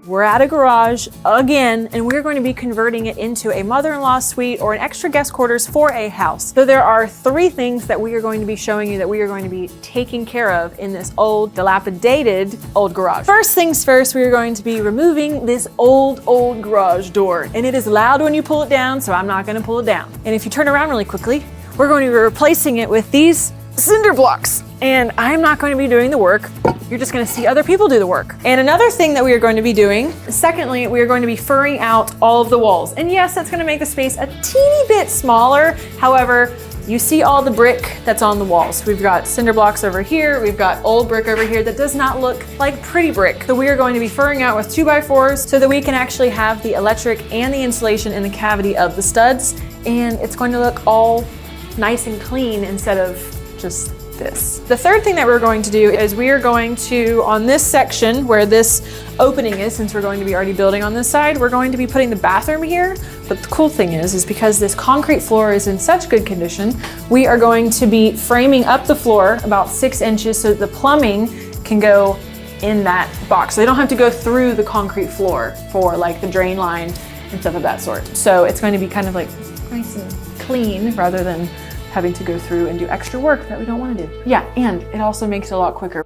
we're at a garage again, and we're going to be converting it into a mother-in-law suite or an extra guest quarters for a house. So there are 3 things that we are going to be showing you that we are going to be taking care of in this old, dilapidated old garage. First things first, we are going to be removing this old garage door. And it is loud when you pull it down, so I'm not gonna pull it down. And if you turn around really quickly, we're going to be replacing it with these cinder blocks. And I'm not going to be doing the work. You're just gonna see other people do the work. And another thing that we are going to be doing, secondly, we are going to be furring out all of the walls. And yes, that's gonna make the space a teeny bit smaller. However, you see all the brick that's on the walls. We've got cinder blocks over here. We've got old brick over here that does not look like pretty brick. So we are going to be furring out with 2x4s so that we can actually have the electric and the insulation in the cavity of the studs. And it's going to look all nice and clean instead of just this. The third thing that we're going to do is we are going to, on this section where this opening is, since we're going to be already building on this side, we're going to be putting the bathroom here. But the cool thing is because this concrete floor is in such good condition, we are going to be framing up the floor about 6 inches so that the plumbing can go in that box. So they don't have to go through the concrete floor for like the drain line and stuff of that sort. So it's going to be kind of like nice and clean rather than having to go through and do extra work that we don't want to do. Yeah, and it also makes it a lot quicker.